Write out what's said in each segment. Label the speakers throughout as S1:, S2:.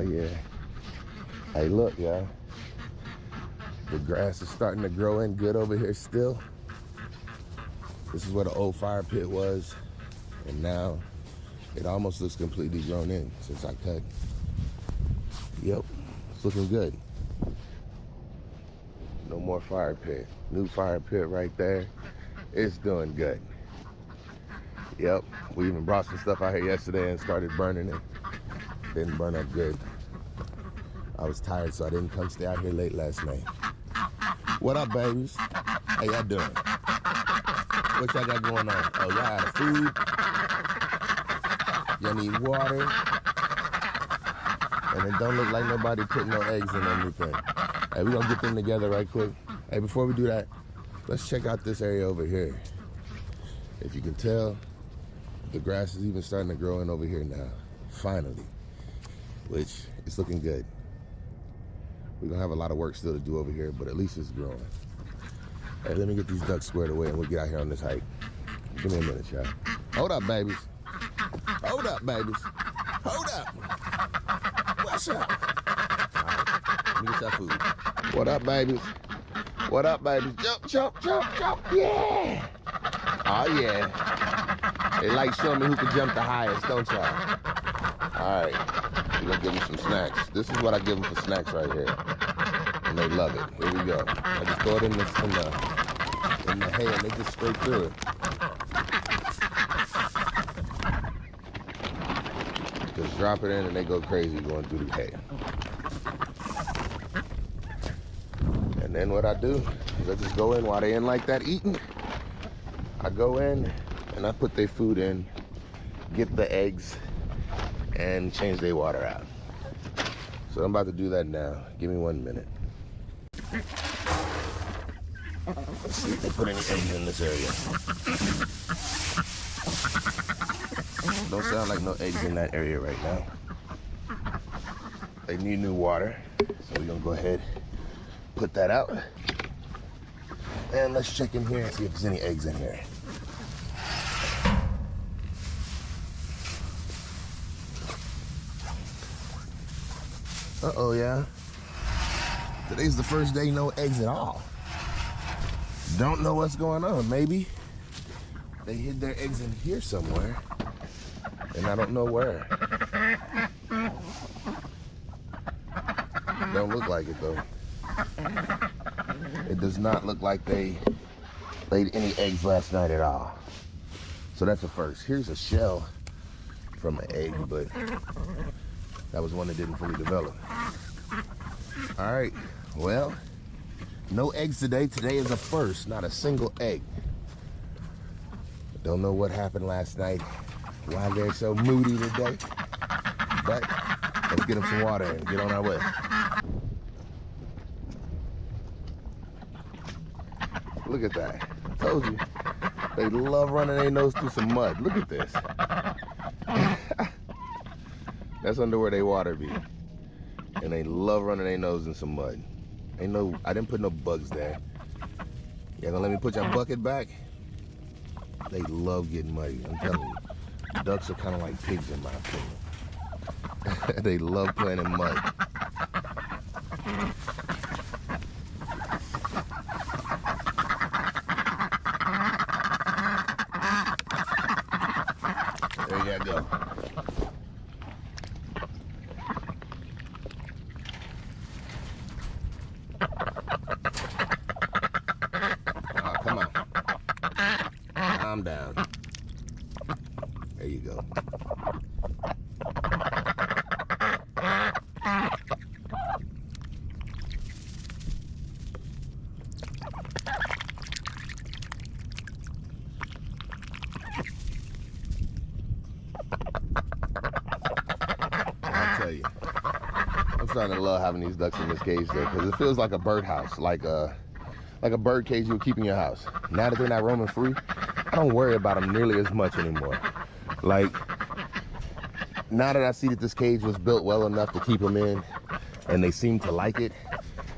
S1: yeah. Hey, look, y'all. The grass is starting to grow in good over here still. This is where the old fire pit was. And now it almost looks completely grown in since I cut. Yep, it's looking good. No more fire pit. New fire pit right there. It's doing good. Yep, we even brought some stuff out here yesterday and started burning it. Didn't burn up good. I was tired, so I didn't come stay out here late last night. What up, babies? How y'all doing? What y'all got going on? Oh, y'all out of food? Y'all need water? And it don't look like nobody put no eggs in anything. Hey, we gonna get them together right quick. Hey, before we do that, let's check out this area over here. If you can tell, the grass is even starting to grow in over here now. Finally. Which is looking good. We're gonna have a lot of work still to do over here, but at least it's growing. Hey, let me get these ducks squared away and we'll get out here on this hike. Give me a minute, y'all. Hold up, babies. Hold up, babies. Hold up. What's up? All right, let me get y'all food. What up, babies? What up, babies? Jump, jump, jump, jump. Yeah. Oh, yeah. They like showing me who can jump the highest, don't y'all? All right. We're gonna give them some snacks. This is what I give them for snacks right here. And they love it. Here we go. I just throw it in the hay and they just straight through it. Just drop it in and they go crazy going through the hay. And then what I do is I just go in while they in like that eating. I go in and I put their food in, get the eggs, and change their water out. So I'm about to do that now. Give me 1 minute. Let's see if they put any eggs in this area. Don't sound like no eggs in that area right now. They need new water. So we're gonna go ahead, put that out. And let's check in here and see if there's any eggs in here. Uh-oh, yeah. Today's the first day no eggs at all. Don't know what's going on. Maybe they hid their eggs in here somewhere, and I don't know where. Don't look like it, though. It does not look like they laid any eggs last night at all. So that's a first. Here's a shell from an egg, but that was one that didn't fully develop. All right, well, no eggs today. Today is a first, not a single egg. Don't know what happened last night, why they're so moody today, but let's get them some water and get on our way. Look at that. I told you, they love running their nose through some mud. Look at this. That's under where they water be. And they love running their nose in some mud. I didn't put no bugs there. Y'all gonna let me put your bucket back? They love getting muddy, I'm telling you. Ducks are kind of like pigs in my opinion. They love playing in mud. There you go. Calm down. There you go. I'll tell you, I'm starting to love having these ducks in this cage though, because it feels like a birdhouse, like a bird cage you would keep in your house. Now that they're not roaming free, I don't worry about them nearly as much anymore. Like, now that I see that this cage was built well enough to keep them in, and they seem to like it,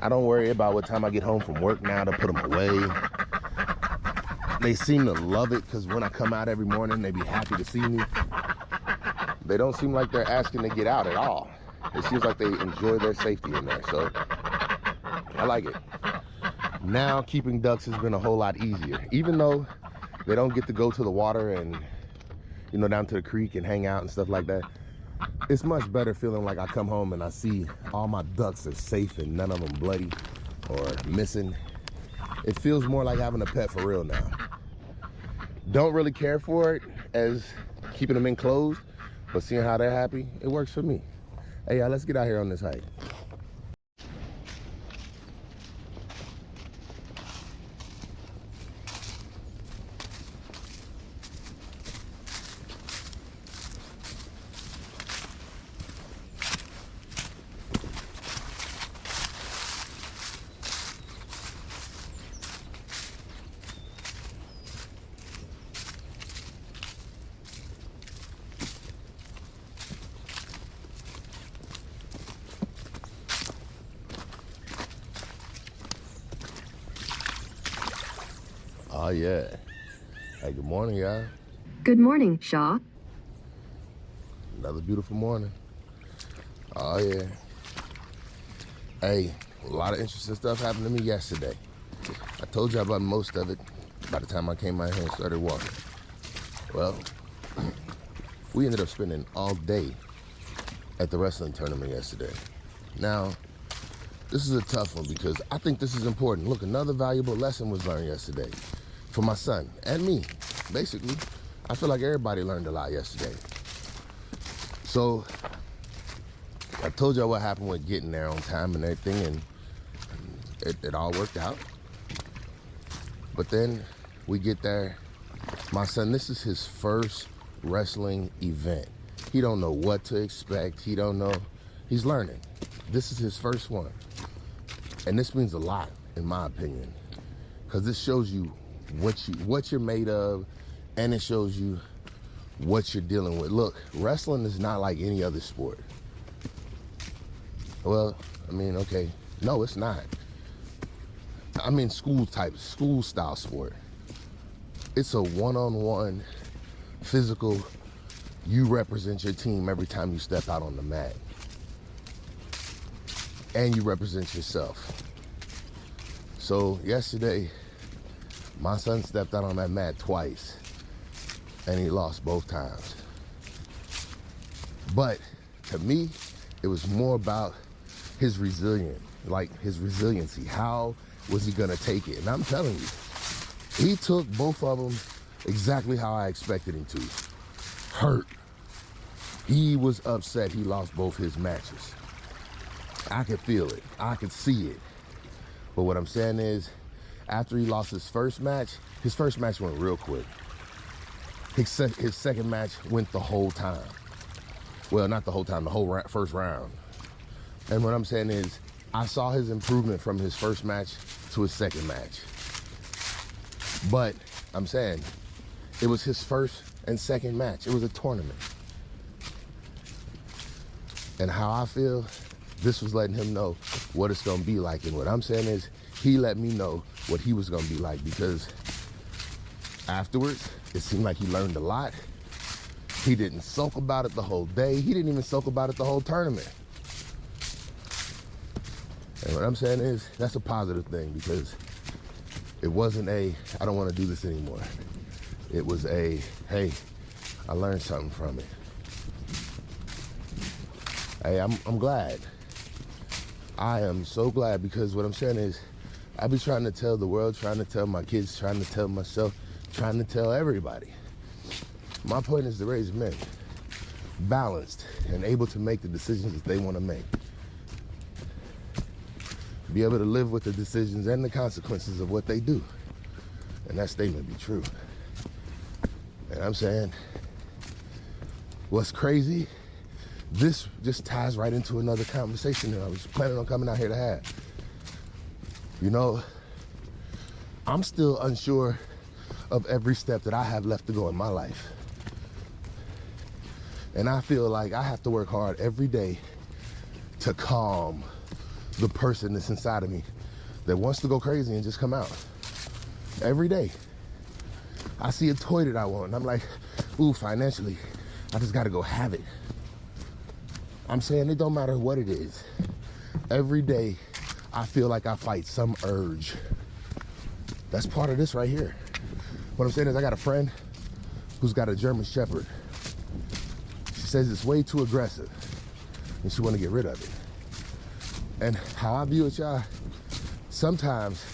S1: I don't worry about what time I get home from work now to put them away. They seem to love it, because when I come out every morning, they be happy to see me. They don't seem like they're asking to get out at all. It seems like they enjoy their safety in there, so I like it. Now keeping ducks has been a whole lot easier, even though they don't get to go to the water and, you know, down to the creek and hang out and stuff like that. It's much better feeling like I come home and I see all my ducks are safe and none of them bloody or missing. It feels more like having a pet for real now. Don't really care for it as keeping them enclosed, but seeing how they're happy, it works for me. Hey, y'all, let's get out here on this hike. Oh, yeah. Hey, good morning, y'all.
S2: Good morning, Shaw.
S1: Another beautiful morning. Oh, yeah. Hey, a lot of interesting stuff happened to me yesterday. I told you about most of it by the time I came out here and started walking. Well, we ended up spending all day at the wrestling tournament yesterday. Now, this is a tough one because I think this is important. Look, another valuable lesson was learned yesterday for my son and me. Basically, I feel like everybody learned a lot yesterday. So I told y'all what happened with getting there on time and everything, and it all worked out. But then we get there. My son, this is his first wrestling event. He don't know what to expect. He don't know. He's learning. This is his first one. And this means a lot, in my opinion, because this shows you what you're made of, and it shows you what you're dealing with. Look, wrestling is not like any other sport. Well, I mean, okay, no, it's not. I mean, school style sport. It's a one-on-one physical. You represent your team every time you step out on the mat, and you represent yourself. So yesterday, my son stepped out on that mat twice, and he lost both times. But to me, it was more about his resiliency. How was he gonna take it? And I'm telling you, he took both of them exactly how I expected him to. Hurt. He was upset he lost both his matches. I could feel it. I could see it. But what I'm saying is, after he lost his first match went real quick. His second match went the whole time. Well, not the whole time, the whole first round. And what I'm saying is, I saw his improvement from his first match to his second match. But I'm saying, it was his first and second match. It was a tournament. And how I feel, this was letting him know what it's gonna be like. And what I'm saying is, he let me know what he was gonna be like, because afterwards, it seemed like he learned a lot. He didn't sulk about it the whole day. He didn't even sulk about it the whole tournament. And what I'm saying is, that's a positive thing, because it wasn't a, I don't want to do this anymore. It was a, hey, I learned something from it. Hey, I'm glad. I am so glad, because what I'm saying is, I be trying to tell the world, trying to tell my kids, trying to tell myself, trying to tell everybody. My point is to raise men balanced and able to make the decisions that they want to make. Be able to live with the decisions and the consequences of what they do. And that statement be true. And I'm saying, what's crazy, this just ties right into another conversation that I was planning on coming out here to have. You know, I'm still unsure of every step that I have left to go in my life. And I feel like I have to work hard every day to calm the person that's inside of me that wants to go crazy and just come out. Every day. I see a toy that I want, and I'm like, ooh, financially, I just gotta go have it. I'm saying it don't matter what it is. Every day, I feel like I fight some urge. That's part of this right here. What I'm saying is I got a friend who's got a German Shepherd. She says it's way too aggressive and she want to get rid of it. And how I view it, y'all, sometimes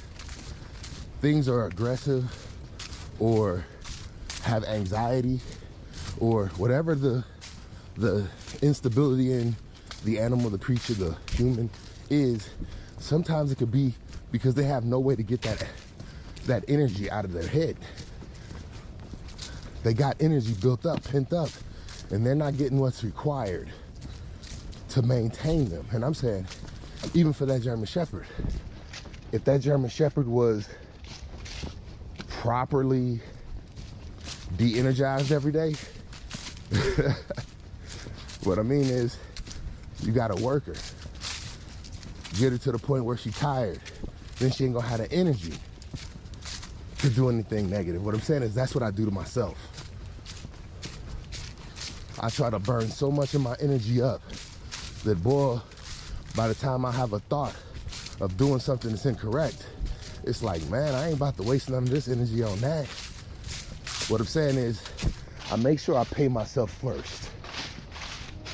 S1: things are aggressive or have anxiety or whatever the instability in the animal, the creature, the human is. Sometimes it could be because they have no way to get that energy out of their head. They got energy built up, pent up, and they're not getting what's required to maintain them. And I'm saying, even for that German Shepherd, if that German Shepherd was properly de-energized every day, what I mean is, you gotta work her. Get her to the point where she's tired. Then she ain't gonna have the energy to do anything negative. What I'm saying is that's what I do to myself. I try to burn so much of my energy up that, boy, by the time I have a thought of doing something that's incorrect, it's like, man, I ain't about to waste none of this energy on that. What I'm saying is I make sure I pay myself first.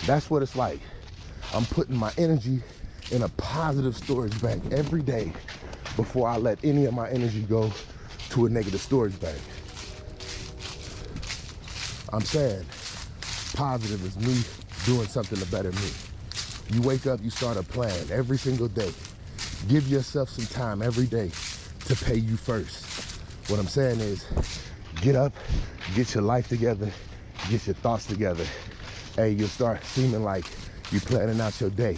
S1: That's what it's like. I'm putting my energy in a positive storage bank every day before I let any of my energy go to a negative storage bank. I'm saying positive is me doing something to better me. You wake up, you start a plan every single day. Give yourself some time every day to pay you first. What I'm saying is get up, get your life together, get your thoughts together. Hey, you'll start seeming like you're planning out your day.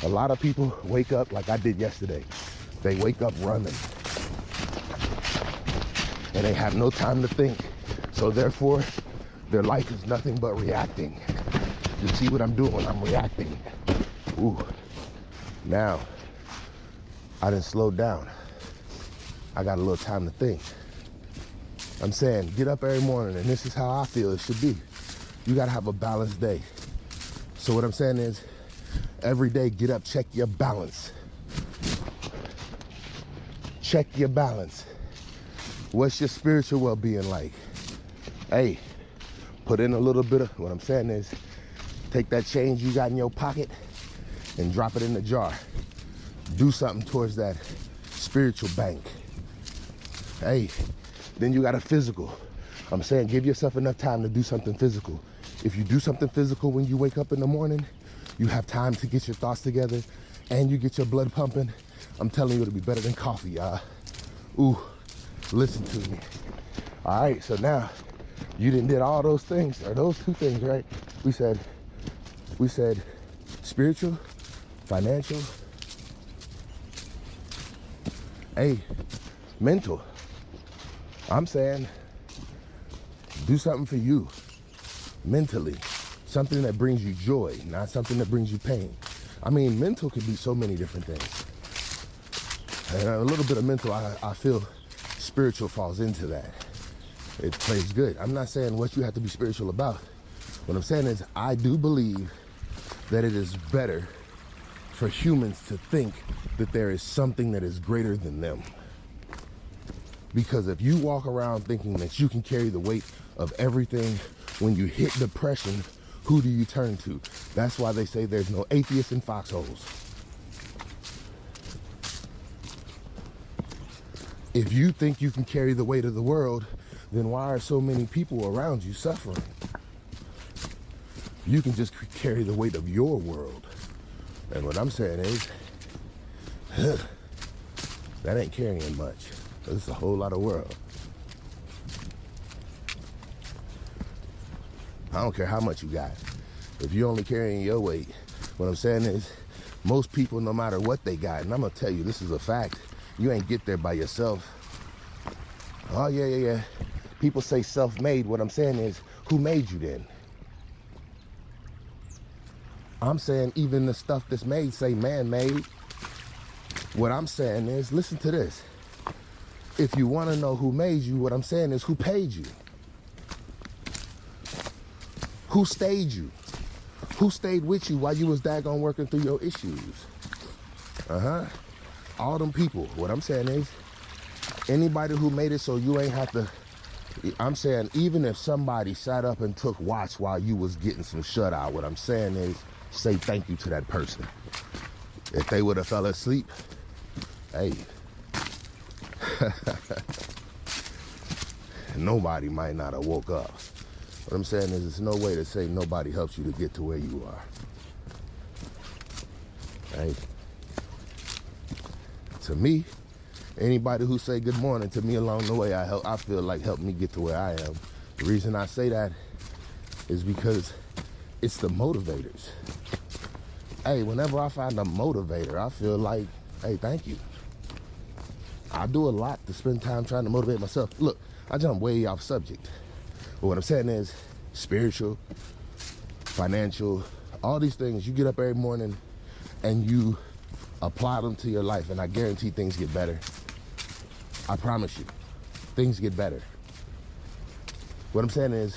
S1: A lot of people wake up like I did yesterday. They wake up running. And they have no time to think. So therefore, their life is nothing but reacting. You see what I'm doing? I'm reacting. Ooh. Now, I done slowed down. I got a little time to think. I'm saying, get up every morning, and this is how I feel it should be. You gotta have a balanced day. So what I'm saying is, every day, get up, check your balance. Check your balance. What's your spiritual well-being like? Hey, put in a little bit of, what I'm saying is, take that change you got in your pocket and drop it in the jar. Do something towards that spiritual bank. Hey, then you got a physical. I'm saying, give yourself enough time to do something physical. If you do something physical when you wake up in the morning, you have time to get your thoughts together and you get your blood pumping. I'm telling you, it'll be better than coffee, y'all. Ooh, listen to me. All right, so now you done did all those things, or those two things, right? We said spiritual, financial, hey, mental. I'm saying do something for you mentally, something that brings you joy, not something that brings you pain. I mean, mental can be so many different things. And a little bit of mental, I feel spiritual falls into that. It plays good. I'm not saying what you have to be spiritual about. What I'm saying is I do believe that it is better for humans to think that there is something that is greater than them. Because if you walk around thinking that you can carry the weight of everything, when you hit depression, who do you turn to? That's why they say there's no atheists in foxholes. If you think you can carry the weight of the world, then why are so many people around you suffering? You can just carry the weight of your world. And what I'm saying is, that ain't carrying much. It's a whole lot of world. I don't care how much you got. If you're only carrying your weight, what I'm saying is, most people, no matter what they got, and I'm gonna tell you, this is a fact, you ain't get there by yourself. Oh, yeah. People say self-made. What I'm saying is, who made you then? I'm saying even the stuff that's made say man-made. What I'm saying is, listen to this. If you want to know who made you, what I'm saying is, who paid you? Who staged you? Who stayed with you while you was daggone working through your issues? All them people. What I'm saying is, anybody who made it so you ain't have to, I'm saying, even if somebody sat up and took watch while you was getting some shut eye, what I'm saying is, say thank you to that person. If they would have fell asleep, hey, nobody might not have woke up. What I'm saying is, there's no way to say nobody helps you to get to where you are. Hey, to me, anybody who say good morning to me along the way, I feel like helped me get to where I am. The reason I say that is because it's the motivators. Hey, whenever I find a motivator, I feel like, hey, thank you. I do a lot to spend time trying to motivate myself. Look, I jump way off subject. But what I'm saying is, spiritual, financial, all these things, you get up every morning and you apply them to your life, and I guarantee things get better. I promise you, things get better. What I'm saying is,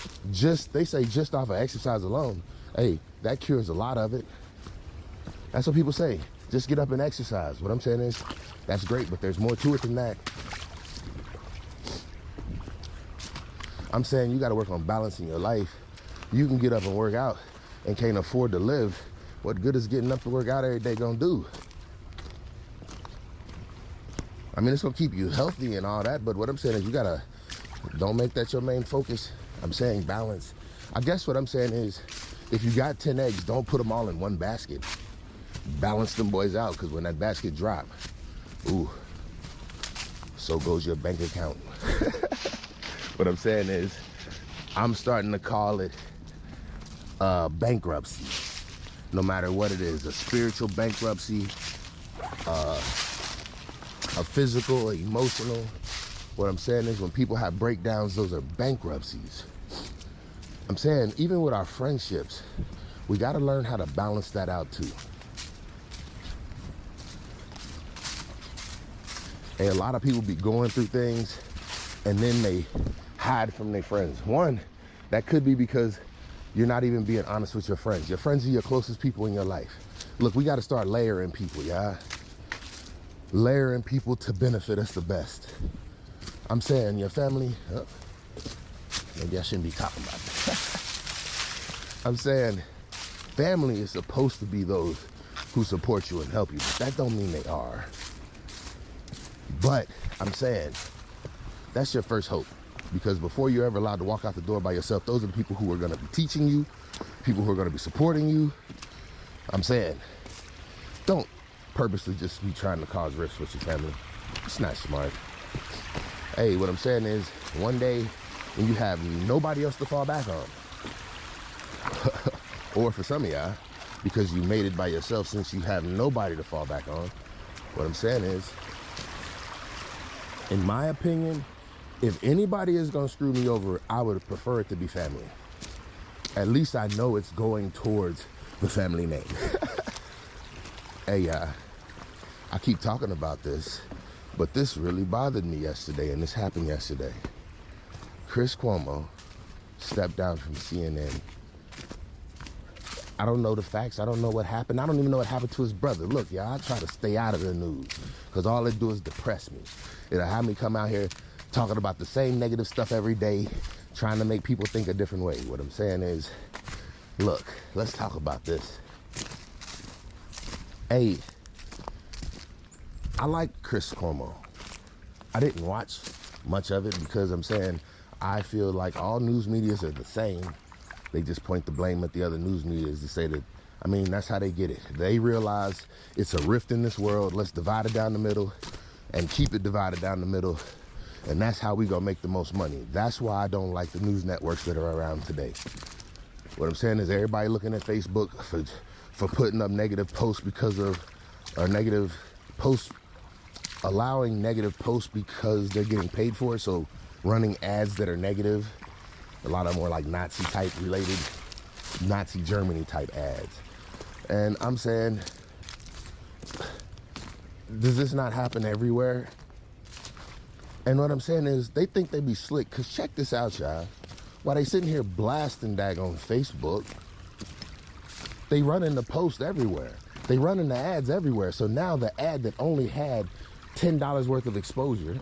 S1: they say just off of exercise alone, hey, that cures a lot of it. That's what people say. Just get up and exercise. What I'm saying is, that's great, but there's more to it than that. I'm saying you got to work on balancing your life. You can get up and work out and can't afford to live. What good is getting up to work out every day gonna do? I mean, it's gonna keep you healthy and all that, but what I'm saying is, don't make that your main focus. I'm saying balance. I guess what I'm saying is, if you got 10 eggs, don't put them all in one basket. Balance them boys out, because when that basket drop, ooh, so goes your bank account. What I'm saying is, I'm starting to call it bankruptcy. No matter what it is, a spiritual bankruptcy, a physical, emotional. What I'm saying is, when people have breakdowns, those are bankruptcies. I'm saying, even with our friendships, we got to learn how to balance that out too. And a lot of people be going through things and then they hide from their friends. One, that could be because you're not even being honest with your friends. Your friends are your closest people in your life. Look, we got to start layering people, yeah? Layering people to benefit us the best. I'm saying your family, maybe I shouldn't be talking about that. I'm saying family is supposed to be those who support you and help you, but that don't mean they are. But I'm saying that's your first hope, because before you're ever allowed to walk out the door by yourself, those are the people who are going to be teaching you, people who are going to be supporting you. I'm saying, don't purposely just be trying to cause risks with your family. It's not smart. Hey, what I'm saying is, one day when you have nobody else to fall back on, or for some of y'all, because you made it by yourself, since you have nobody to fall back on, what I'm saying is, in my opinion, if anybody is going to screw me over, I would prefer it to be family. At least I know it's going towards the family name. Hey, I keep talking about this, but this really bothered me yesterday, and this happened yesterday. Chris Cuomo stepped down from CNN. I don't know the facts. I don't know what happened. I don't even know what happened to his brother. Look, y'all, I try to stay out of the news, because all it do is depress me. It'll have me come out here talking about the same negative stuff every day, trying to make people think a different way. What I'm saying is, look, let's talk about this. Hey, I like Chris Cuomo. I didn't watch much of it because I'm saying I feel like all news medias are the same. They just point the blame at the other news medias to say that, I mean, that's how they get it. They realize it's a rift in this world. Let's divide it down the middle and keep it divided down the middle. And that's how we gonna make the most money. That's why I don't like the news networks that are around today. What I'm saying is, everybody looking at Facebook for putting up negative posts because of, or negative posts, allowing negative posts because they're getting paid for it. So running ads that are negative, a lot of them are like Nazi type related, Nazi Germany type ads. And I'm saying, does this not happen everywhere? And what I'm saying is, they think they be slick, because check this out, y'all. While they sitting here blasting daggone Facebook, They run in the post everywhere. They run in the ads everywhere. So now the ad that only had $10 worth of exposure,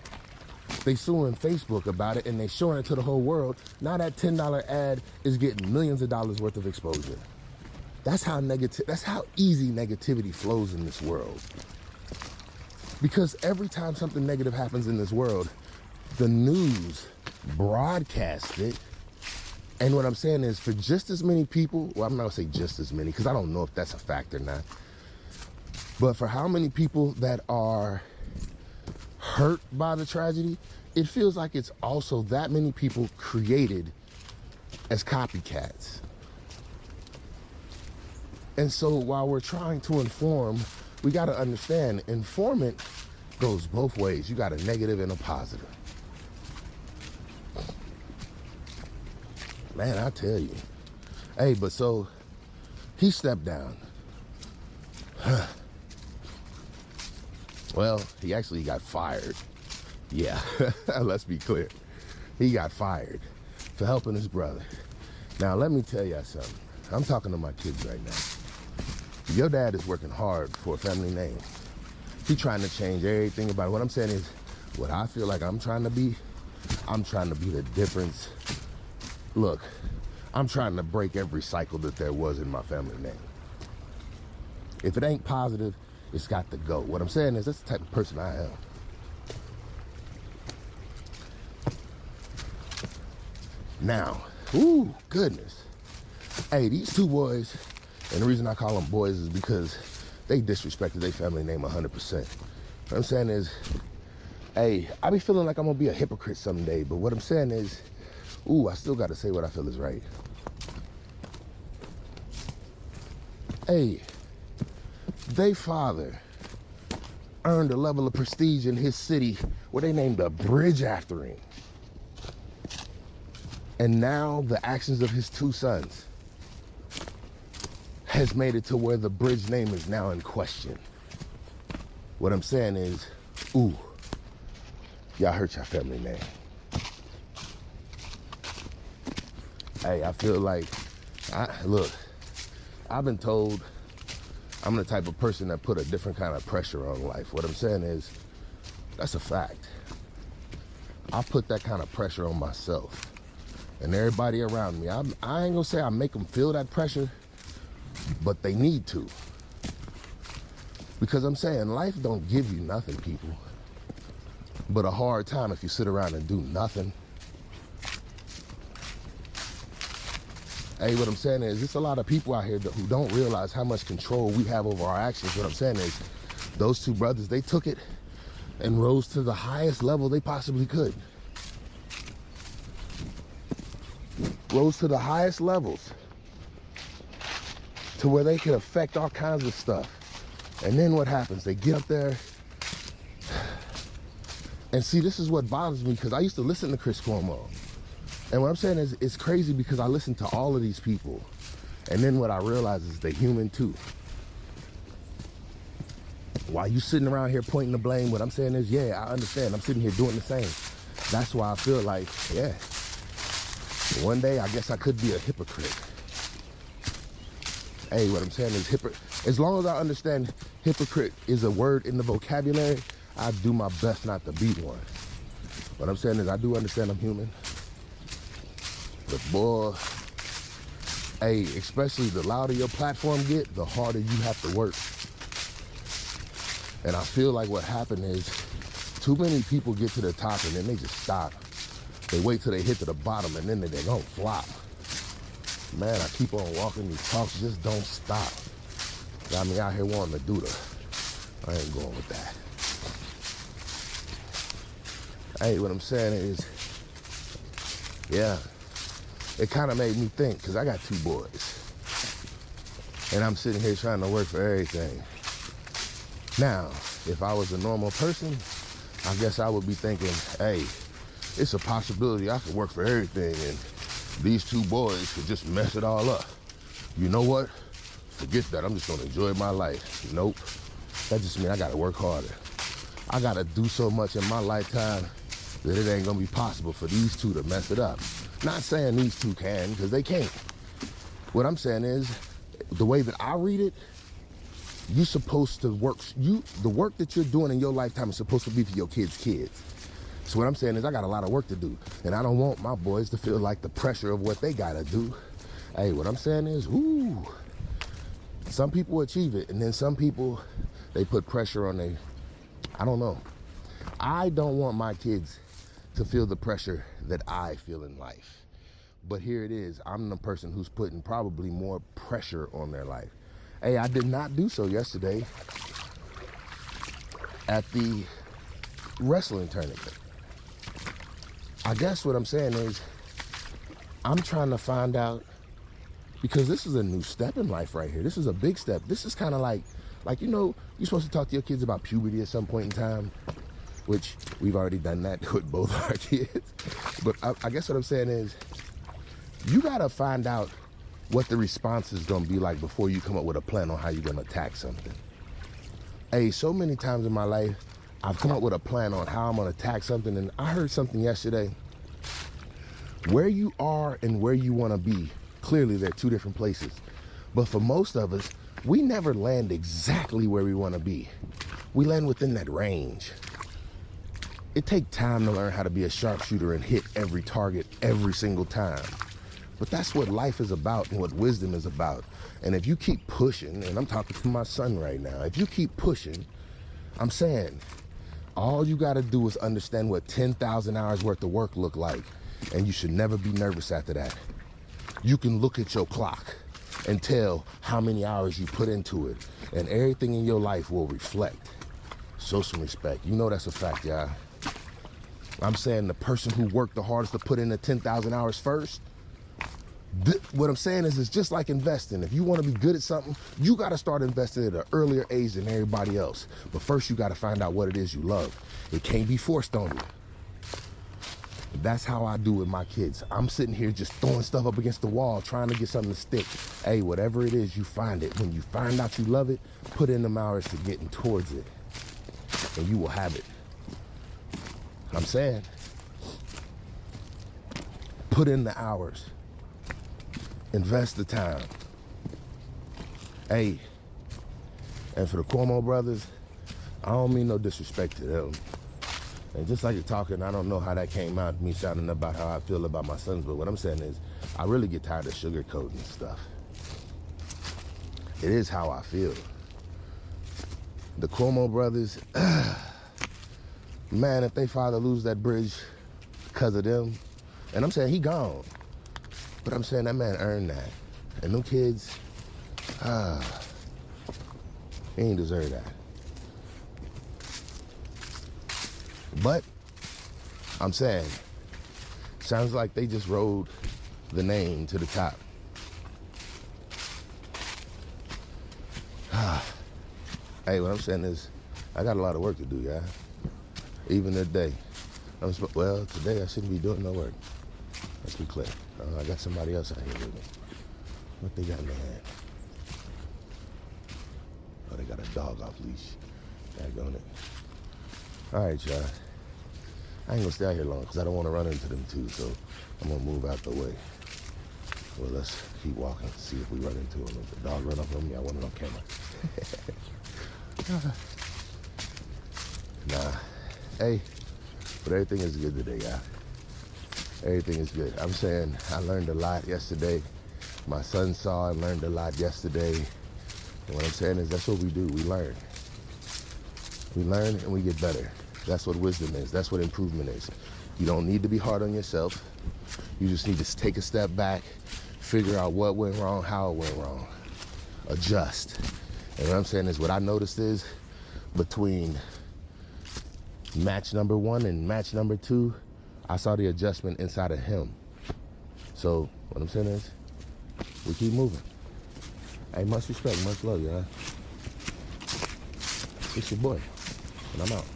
S1: they suing Facebook about it and they showing it to the whole world. Now that $10 ad is getting millions of dollars worth of exposure. That's how easy negativity flows in this world. Because every time something negative happens in this world, the news broadcasts it. And what I'm saying is, for just as many people, well, I'm not gonna say just as many, because I don't know if that's a fact or not, but for how many people that are hurt by the tragedy, it feels like it's also that many people created as copycats. And so while we're trying to inform, we got to understand, informant goes both ways. You got a negative and a positive. Man, I tell you. Hey, but so he stepped down. Well, he actually got fired. Yeah, let's be clear. He got fired for helping his brother. Now, let me tell you something. I'm talking to my kids right now. Your dad is working hard for a family name. He's trying to change everything about it. What I'm saying is, what I feel like I'm trying to be the difference. Look, I'm trying to break every cycle that there was in my family name. If it ain't positive, it's got to go. What I'm saying is, that's the type of person I am. Now, ooh, goodness. Hey, these two boys, and the reason I call them boys is because they disrespected their family name 100%. What I'm saying is, hey, I be feeling like I'm gonna be a hypocrite someday, but what I'm saying is, ooh, I still gotta say what I feel is right. Hey, they father earned a level of prestige in his city where they named a bridge after him. And now the actions of his two sons has made it to where the bridge name is now in question. What I'm saying is, ooh, y'all hurt your family name. Hey, I feel like, look, I've been told I'm the type of person that put a different kind of pressure on life. What I'm saying is, that's a fact. I put that kind of pressure on myself and everybody around me. I ain't gonna say I make them feel that pressure, but they need to. Because I'm saying life don't give you nothing, people, but a hard time if you sit around and do nothing. Hey, what I'm saying is, there's a lot of people out here who don't realize how much control we have over our actions. What I'm saying is, those two brothers, they took it and rose to the highest level they possibly could. Rose to the highest levels to where they could affect all kinds of stuff. And then what happens? They get up there. And see, this is what bothers me, because I used to listen to Chris Cuomo. And what I'm saying is, it's crazy because I listen to all of these people. And then what I realize is they're human too. While you sitting around here pointing the blame, what I'm saying is, yeah, I understand. I'm sitting here doing the same. That's why I feel like, yeah, one day I guess I could be a hypocrite. Hey, what I'm saying is, as long as I understand hypocrite is a word in the vocabulary, I do my best not to be one. What I'm saying is, I do understand I'm human. But boy, hey, especially the louder your platform get, the harder you have to work. And I feel like what happened is, too many people get to the top and then they just stop. They wait till they hit to the bottom and then they don't flop. Man, I keep on walking these talks, just don't stop. Got me out here wanting to do I ain't going with that. Hey, what I'm saying is, yeah, it kind of made me think, because I got two boys. And I'm sitting here trying to work for everything. Now, if I was a normal person, I guess I would be thinking, hey, it's a possibility I could work for everything and these two boys could just mess it all up. You know what? Forget that. I'm just going to enjoy my life. Nope. That just means I got to work harder. I got to do so much in my lifetime that it ain't going to be possible for these two to mess it up. Not saying these two can, because they can't. What I'm saying is, the way that I read it, you're supposed to work, the work that you're doing in your lifetime is supposed to be for your kids' kids. So what I'm saying is I got a lot of work to do, and I don't want my boys to feel like the pressure of what they gotta do. Hey, what I'm saying is, ooh, some people achieve it, and then some people, they put pressure on I don't know. I don't want my kids to feel the pressure that I feel in life. But here it is, I'm the person who's putting probably more pressure on their life. Hey, I did not do so yesterday at the wrestling tournament. I guess what I'm saying is, I'm trying to find out, because this is a new step in life right here. This is a big step. This is kind of like, you know, you're supposed to talk to your kids about puberty at some point in time, which we've already done that with both our kids. But I guess what I'm saying is, you gotta find out what the response is gonna be like before you come up with a plan on how you're gonna attack something. Hey, so many times in my life, I've come up with a plan on how I'm gonna attack something, and I heard something yesterday. Where you are and where you wanna be, clearly they're two different places. But for most of us, we never land exactly where we wanna be. We land within that range. It takes time to learn how to be a sharpshooter and hit every target every single time. But that's what life is about and what wisdom is about. And if you keep pushing, and I'm talking to my son right now, if you keep pushing, I'm saying, all you gotta do is understand what 10,000 hours worth of work look like, and you should never be nervous after that. You can look at your clock and tell how many hours you put into it, and everything in your life will reflect. Show some respect. You know that's a fact, y'all. I'm saying the person who worked the hardest to put in the 10,000 hours first, what I'm saying is, it's just like investing. If you want to be good at something, you got to start investing at an earlier age than everybody else. But first, you got to find out what it is you love. It can't be forced on you. That's how I do with my kids. I'm sitting here just throwing stuff up against the wall, trying to get something to stick. Hey, whatever it is, you find it. When you find out you love it, put in them hours to getting towards it, and you will have it. I'm saying, put in the hours. Invest the time. Hey, and for the Cuomo brothers, I don't mean no disrespect to them. And just like you're talking, I don't know how that came out, me shouting about how I feel about my sons, but what I'm saying is, I really get tired of sugarcoating stuff. It is how I feel. The Cuomo brothers, man, if they father lose that bridge because of them, and I'm saying he gone, but I'm saying that man earned that. And them kids, he ain't deserve that. But I'm saying, sounds like they just rode the name to the top. Hey, what I'm saying is, I got a lot of work to do, y'all. Even today. Well, today I shouldn't be doing no work. Let's be clear. I got somebody else out here with me. What they got in their hand? Oh, they got a dog off leash. Daggone it. All right, y'all. I ain't gonna stay out here long because I don't want to run into them too, so I'm gonna move out the way. Well, let's keep walking, see if we run into them. If the dog run up on me, I want it on camera. Nah. Hey, but everything is good today, y'all. Everything is good. I'm saying I learned a lot yesterday. My son saw and learned a lot yesterday. And what I'm saying is, that's what we do. We learn. We learn and we get better. That's what wisdom is. That's what improvement is. You don't need to be hard on yourself. You just need to take a step back, figure out what went wrong, how it went wrong, adjust. And what I'm saying is, what I noticed is, between match number 1 and match number 2, I saw the adjustment inside of him. So what I'm saying is, we keep moving. Hey, much respect, much love, y'all. It's your boy, and I'm out.